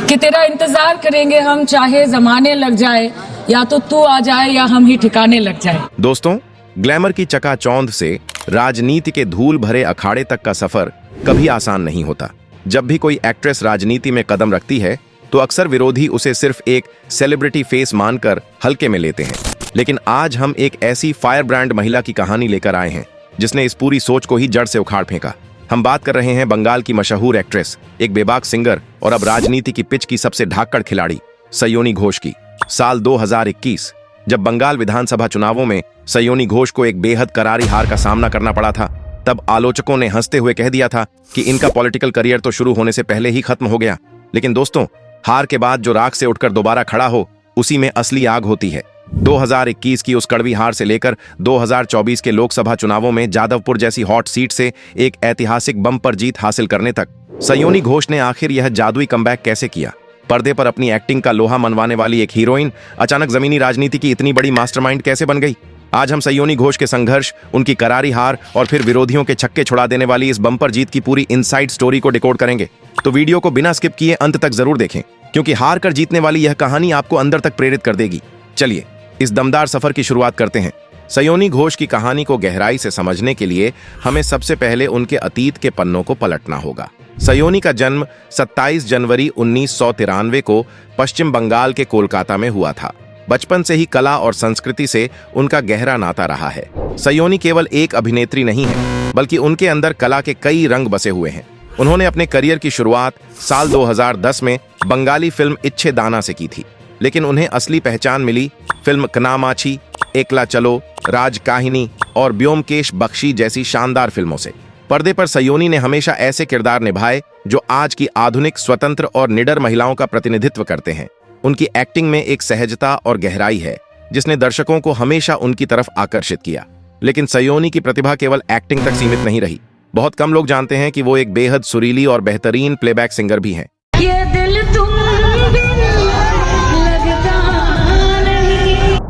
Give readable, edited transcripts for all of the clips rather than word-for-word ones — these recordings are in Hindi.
कि तेरा इंतजार करेंगे हम, चाहे जमाने लग जाए, या तो तू आ जाए या हम ही ठिकाने लग जाए। दोस्तों, ग्लैमर की चकाचौंध से राजनीति के धूल भरे अखाड़े तक का सफर कभी आसान नहीं होता। जब भी कोई एक्ट्रेस राजनीति में कदम रखती है तो अक्सर विरोधी उसे सिर्फ एक सेलिब्रिटी फेस मानकर हल्के में लेते हैं। लेकिन आज हम एक ऐसी फायर ब्रांड महिला की कहानी लेकर आए हैं जिसने इस पूरी सोच को ही जड़ से उखाड़ फेंका। हम बात कर रहे हैं बंगाल की मशहूर एक्ट्रेस, एक बेबाक सिंगर और अब राजनीति की पिच की सबसे धाकड़ खिलाड़ी सयोनी घोष की। साल 2021 जब बंगाल विधानसभा चुनावों में सयोनी घोष को एक बेहद करारी हार का सामना करना पड़ा था, तब आलोचकों ने हंसते हुए कह दिया था कि इनका पॉलिटिकल करियर तो शुरू होने से पहले ही खत्म हो गया। लेकिन दोस्तों, हार के बाद जो राख से उठकर दोबारा खड़ा हो, उसी में असली आग होती है। 2021 की उस कड़वी हार से लेकर 2024 के लोकसभा चुनावों में जादवपुर जैसी हॉट सीट से एक ऐतिहासिक बम्पर जीत हासिल करने तक सयोनी घोष ने आखिर यह जादुई कमबैक कैसे किया। पर्दे पर अपनी एक्टिंग का लोहा मनवाने वाली एक हीरोइन अचानक जमीनी राजनीति की इतनी बड़ी मास्टरमाइंड कैसे बन गई। आज हम सयोनी घोष के संघर्ष, उनकी करारी हार और फिर विरोधियों के छक्के छुड़ा देने वाली इस बम्पर जीत की पूरी इनसाइड स्टोरी को डिकोड करेंगे। तो वीडियो को बिना स्किप किए अंत तक जरूर देखें, क्योंकि हार कर जीतने वाली यह कहानी आपको अंदर तक प्रेरित कर देगी। चलिए इस दमदार सफर की शुरुआत करते हैं। सयोनी घोष की कहानी को गहराई से समझने के लिए हमें सबसे पहले उनके अतीत के पन्नों को पलटना होगा। सयोनी का जन्म 27 जनवरी 1993 को पश्चिम बंगाल के कोलकाता में हुआ था। बचपन से ही कला और संस्कृति से उनका गहरा नाता रहा है। सयोनी केवल एक अभिनेत्री नहीं है, बल्कि उनके अंदर कला के कई रंग बसे हुए हैं। उन्होंने अपने करियर की शुरुआत साल 2010 में बंगाली फिल्म इच्छे दाना से की थी, लेकिन उन्हें असली पहचान मिली फिल्म कनामाची, एकला चलो, राज काहिनी और ब्योमकेश बख्शी जैसी शानदार फिल्मों से। पर्दे पर सयोनी ने हमेशा ऐसे किरदार निभाए जो आज की आधुनिक, स्वतंत्र और निडर महिलाओं का प्रतिनिधित्व करते हैं। उनकी एक्टिंग में एक सहजता और गहराई है जिसने दर्शकों को हमेशा उनकी तरफ आकर्षित किया। लेकिन सयोनी की प्रतिभा केवल एक्टिंग तक सीमित नहीं रही। बहुत कम लोग जानते हैं कि वो एक बेहद सुरीली और बेहतरीन प्लेबैक सिंगर भी हैं।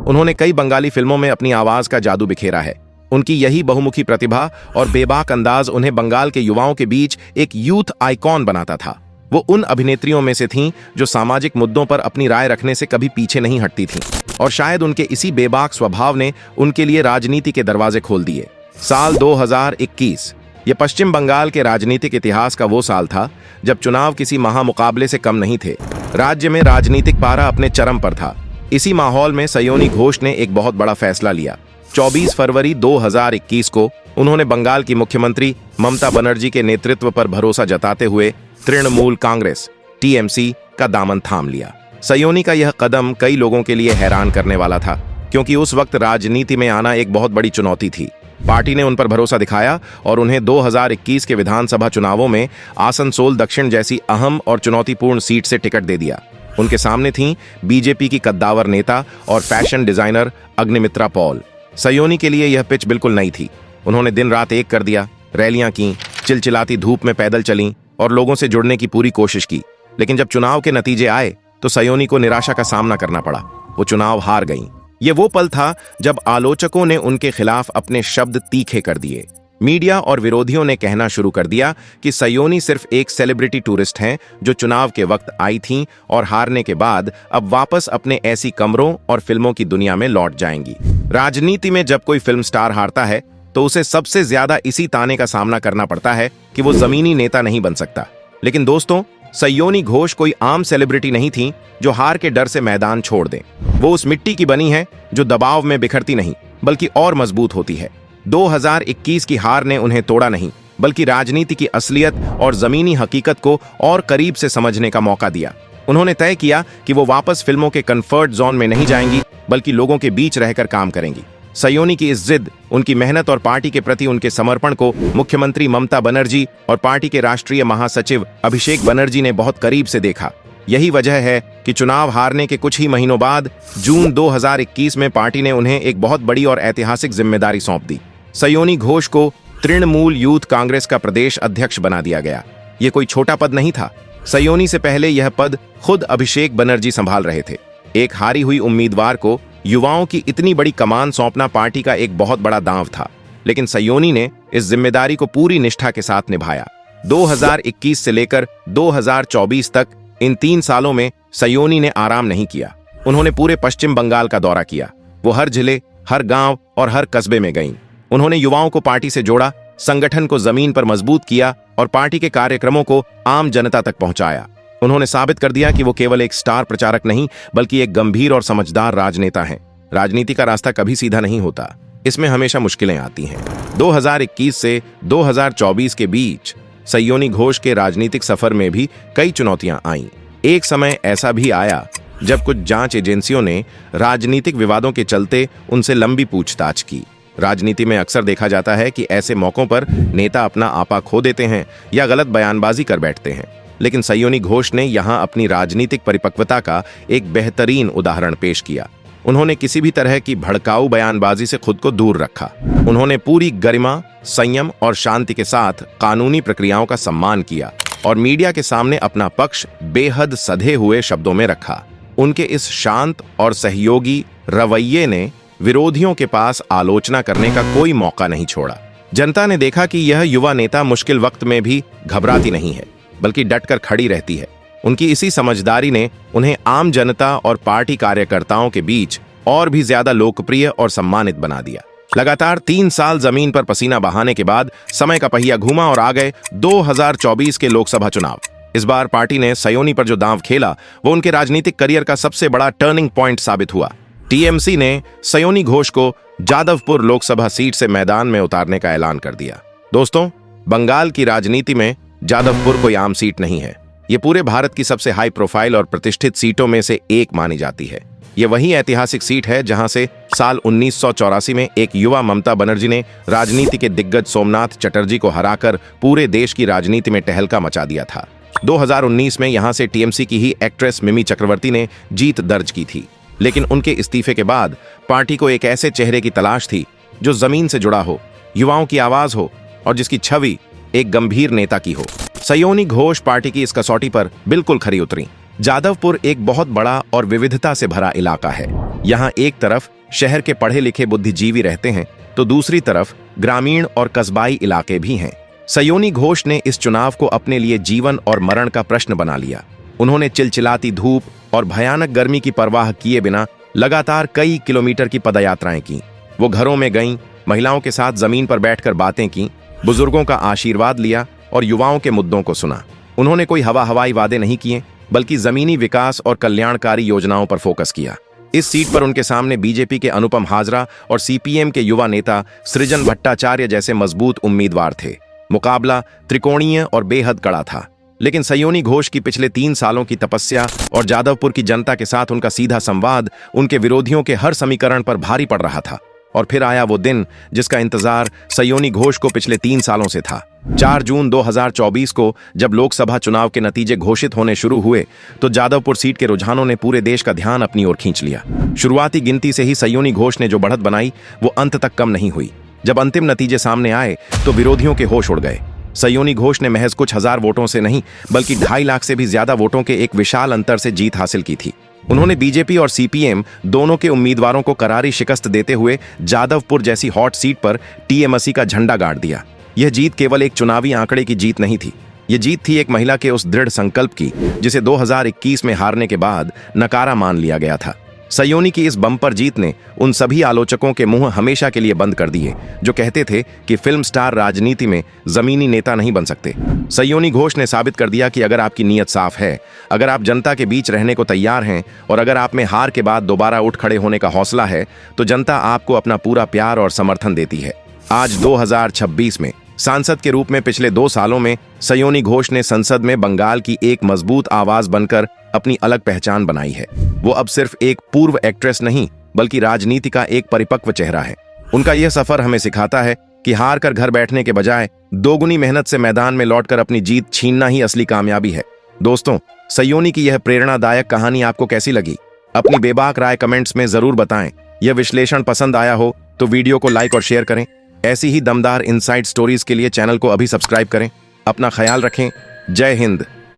उन्होंने कई बंगाली फिल्मों में अपनी आवाज का जादू बिखेरा है। उनकी यही बहुमुखी प्रतिभा और बेबाक अंदाज उन्हें बंगाल के युवाओं के बीच एक यूथ आइकॉन बनाता था। वो उन अभिनेत्रियों में से थीं जो सामाजिक मुद्दों पर अपनी राय रखने से कभी पीछे नहीं हटती थीं, और शायद उनके इसी बेबाक स्वभाव ने उनके लिए राजनीति के दरवाजे खोल दिए। साल 2021 ये पश्चिम बंगाल के राजनीतिक इतिहास का वो साल था जब चुनाव किसी महामुकाबले से कम नहीं थे। राज्य में राजनीतिक पारा अपने चरम पर था। इसी माहौल में सयोनी घोष ने एक बहुत बड़ा फैसला लिया। 24 फरवरी 2021 को उन्होंने बंगाल की मुख्यमंत्री ममता बनर्जी के नेतृत्व पर भरोसा जताते हुए तृणमूल कांग्रेस (TMC) का दामन थाम लिया। सयोनी का यह कदम कई लोगों के लिए हैरान करने वाला था, क्योंकि उस वक्त राजनीति में आना एक बहुत बड़ी चुनौती थी। पार्टी ने उन पर भरोसा दिखाया और उन्हें 2021 के विधानसभा चुनावों में आसनसोल दक्षिण जैसी अहम और चुनौतीपूर्ण सीट से टिकट दे दिया। उनके सामने थीं बीजेपी की कद्दावर नेता और fashion designer Agnimitra Paul. Sayoni के लिए यह पिच बिल्कुल नई थी। उन्होंने दिन रात एक कर दिया, रैलियां की, चिलचिलाती धूप में पैदल चलीं और लोगों से जुड़ने की पूरी कोशिश की। लेकिन जब चुनाव के नतीजे आए तो सयोनी को निराशा का सामना करना पड़ा। वो चुनाव हार गईं। ये वो पल था जब आलोचकों ने उनके खिलाफ अपने शब्द तीखे कर दिए। मीडिया और विरोधियों ने कहना शुरू कर दिया कि सयोनी सिर्फ एक सेलिब्रिटी टूरिस्ट हैं जो चुनाव के वक्त आई थीं और हारने के बाद अब वापस अपने ऐसी कमरों और फिल्मों की दुनिया में लौट जाएंगी। राजनीति में जब कोई फिल्म स्टार हारता है तो उसे सबसे ज्यादा इसी ताने का सामना करना पड़ता है कि वो जमीनी नेता नहीं बन सकता। लेकिन दोस्तों, सयोनी घोष कोई आम सेलिब्रिटी नहीं थी जो हार के डर से मैदान छोड़ दें। वो उस मिट्टी की बनी है जो दबाव में बिखरती नहीं बल्कि और मजबूत होती है। 2021 की हार ने उन्हें तोड़ा नहीं, बल्कि राजनीति की असलियत और जमीनी हकीकत को और करीब से समझने का मौका दिया। उन्होंने तय किया कि वो वापस फिल्मों के कंफर्ट जोन में नहीं जाएंगी, बल्कि लोगों के बीच रहकर काम करेंगी। सयोनी की इस जिद, उनकी मेहनत और पार्टी के प्रति उनके समर्पण को मुख्यमंत्री ममता बनर्जी और पार्टी के राष्ट्रीय महासचिव अभिषेक बनर्जी ने बहुत करीब से देखा। यही वजह है कि चुनाव हारने के कुछ ही महीनों बाद जून 2021 में पार्टी ने उन्हें एक बहुत बड़ी और ऐतिहासिक जिम्मेदारी सौंप दी। सयोनी घोष को तृणमूल यूथ कांग्रेस का प्रदेश अध्यक्ष बना दिया गया। ये कोई छोटा पद नहीं था। सयोनी से पहले यह पद खुद अभिषेक बनर्जी संभाल रहे थे। एक हारी हुई उम्मीदवार को युवाओं की इतनी बड़ी कमान सौंपना पार्टी का एक बहुत बड़ा दांव था, लेकिन सयोनी ने इस जिम्मेदारी को पूरी निष्ठा के साथ निभाया। 2021 से लेकर 2024 तक इन 3 सालों में सयोनी ने आराम नहीं किया। उन्होंने पूरे पश्चिम बंगाल का दौरा किया। वो हर जिले, हर गांव और हर कस्बे में गईं। उन्होंने युवाओं को पार्टी से जोड़ा, संगठन को जमीन पर मजबूत किया और पार्टी के कार्यक्रमों को आम जनता तक पहुंचाया। उन्होंने साबित कर दिया कि वो केवल एक स्टार प्रचारक नहीं, बल्कि एक गंभीर और समझदार राजनेता हैं। राजनीति का रास्ता कभी सीधा नहीं होता, इसमें हमेशा मुश्किलें आती हैं। 2021 से 2024 के बीच सयोनी घोष के राजनीतिक सफर में भी कई चुनौतियां आईं। एक समय ऐसा भी आया जब कुछ जांच एजेंसियों ने राजनीतिक विवादों के चलते उनसे लंबी पूछताछ की। राजनीति में अक्सर देखा जाता है कि ऐसे मौकों पर नेता अपना आपा खो देते हैं या गलत बयानबाजी कर बैठते हैं, लेकिन सयोनी घोष ने यहां अपनी राजनीतिक परिपक्वता का एक बेहतरीन उदाहरण पेश किया। उन्होंने किसी भी तरह की भड़काऊ बयानबाजी से खुद को दूर रखा। उन्होंने पूरी गरिमा, संयम और शांति के साथ कानूनी प्रक्रियाओं का सम्मान किया और मीडिया के सामने अपना पक्ष बेहद सधे हुए शब्दों में रखा। उनके इस शांत और सहयोगी रवैये ने विरोधियों के पास आलोचना करने का कोई मौका नहीं छोड़ा। जनता ने देखा कि यह युवा नेता मुश्किल वक्त में भी घबराती नहीं है, बल्कि डटकर खड़ी रहती है। उनकी इसी समझदारी ने उन्हें आम जनता और पार्टी कार्यकर्ताओं के बीच और भी ज्यादा लोकप्रिय और सम्मानित बना दिया। लगातार 3 साल जमीन पर पसीना बहाने के बाद समय का पहिया घूमा और आ गए 2024 के लोकसभा चुनाव। इस बार पार्टी ने सयोनी पर जो दांव खेला वो उनके राजनीतिक करियर का सबसे बड़ा टर्निंग पॉइंट साबित हुआ। टीएमसी ने सयोनी घोष को जादवपुर लोकसभा सीट से मैदान में उतारने का ऐलान कर दिया। दोस्तों, बंगाल की राजनीति में जादवपुर कोई आम सीट नहीं है। ये पूरे भारत की सबसे हाई प्रोफाइल और प्रतिष्ठित सीटों में से एक मानी जाती है। ये वही ऐतिहासिक सीट है जहां से साल 1984 में एक युवा ममता बनर्जी ने राजनीति के दिग्गज सोमनाथ चटर्जी को हराकर पूरे देश की राजनीति में टहलका मचा दिया था। 2019 में यहां से टीएमसी की ही एक्ट्रेस मिमी चक्रवर्ती ने जीत दर्ज की थी, लेकिन उनके इस्तीफे के बाद पार्टी को एक ऐसे चेहरे की तलाश थी जो जमीन से जुड़ा हो, युवाओं की आवाज हो और जिसकी छवि एक गंभीर नेता की हो। सयोनी घोष पार्टी की इस कसौटी पर बिल्कुल खरी उतरी। जादवपुर एक बहुत बड़ा और विविधता से भरा इलाका है। यहाँ एक तरफ शहर के पढ़े लिखे बुद्धिजीवी रहते हैं, तो दूसरी तरफ ग्रामीण और कस्बाई इलाके भी हैं। सयोनी घोष ने इस चुनाव को अपने लिए जीवन और मरण का प्रश्न बना लिया। उन्होंने चिलचिलाती धूप और भयानक गर्मी की परवाह किए बिना लगातार कई किलोमीटर की पदयात्राएं की। वो घरों में गईं, महिलाओं के साथ जमीन पर बैठकर बातें की, बुजुर्गों का आशीर्वाद लिया और युवाओं के मुद्दों को सुना। उन्होंने कोई हवाई वादे नहीं किए, बल्कि जमीनी विकास और कल्याणकारी योजनाओं पर फोकस किया। इस सीट पर उनके सामने बीजेपी के अनुपम हाजरा और सीपीएम के युवा नेता सृजन भट्टाचार्य जैसे मजबूत उम्मीदवार थे। मुकाबला त्रिकोणीय और बेहद कड़ा था, लेकिन सयोनी घोष की पिछले 3 सालों की तपस्या और जादवपुर की जनता के साथ उनका सीधा संवाद उनके विरोधियों के हर समीकरण पर भारी पड़ रहा था। और फिर आया वो दिन जिसका इंतजार सयोनी घोष को पिछले 3 सालों से था। 4 जून 2024 को जब लोकसभा चुनाव के नतीजे घोषित होने शुरू हुए, तो जादवपुर सीट के रुझानों ने पूरे देश का ध्यान अपनी ओर खींच लिया। शुरुआती गिनती से ही सयोनी घोष ने जो बढ़त बनाई वो अंत तक कम नहीं हुई। जब अंतिम नतीजे सामने आए तो विरोधियों के होश उड़ गए। सयोनी घोष ने महज कुछ हजार वोटों से नहीं, बल्कि 2.5 लाख से भी ज्यादा वोटों के एक विशाल अंतर से जीत हासिल की थी। उन्होंने बीजेपी और सीपीएम दोनों के उम्मीदवारों को करारी शिकस्त देते हुए जादवपुर जैसी हॉट सीट पर टीएमसी का झंडा गाड़ दिया। यह जीत केवल एक चुनावी आंकड़े की जीत नहीं थी, ये जीत थी एक महिला के उस दृढ़ संकल्प की जिसे 2021 में हारने के बाद नकारा मान लिया गया था। सयोनी की इस बम्पर जीत ने उन सभी आलोचकों के मुंह हमेशा के लिए बंद कर दिए जो कहते थे कि फिल्म स्टार राजनीति में जमीनी नेता नहीं बन सकते। सयोनी घोष ने साबित कर दिया कि अगर आपकी नीयत साफ है, अगर आप जनता के बीच रहने को तैयार हैं और अगर आप में हार के बाद दोबारा उठ खड़े होने का हौसला है, तो जनता आपको अपना पूरा प्यार और समर्थन देती है। आज 2026 में सांसद के रूप में पिछले 2 सालों में सयोनी घोष ने संसद में बंगाल की एक मजबूत आवाज बनकर अपनी अलग पहचान बनाई है। वो अब सिर्फ एक पूर्व एक्ट्रेस नहीं, बल्कि राजनीति का एक परिपक्व चेहरा है। उनका यह सफर हमें सिखाता है कि हार कर घर बैठने के बजाय दोगुनी मेहनत से मैदान में लौटकर अपनी जीत छीनना ही असली कामयाबी है। दोस्तों, सयोनी की यह प्रेरणादायक कहानी आपको कैसी लगी? अपनी बेबाक राय कमेंट्स में जरूर बताएं। यह विश्लेषण पसंद आया हो तो वीडियो को लाइक और शेयर करें। ऐसी ही दमदार इनसाइड स्टोरीज के लिए चैनल को अभी सब्सक्राइब करें। अपना ख्याल रखें। जय हिंद।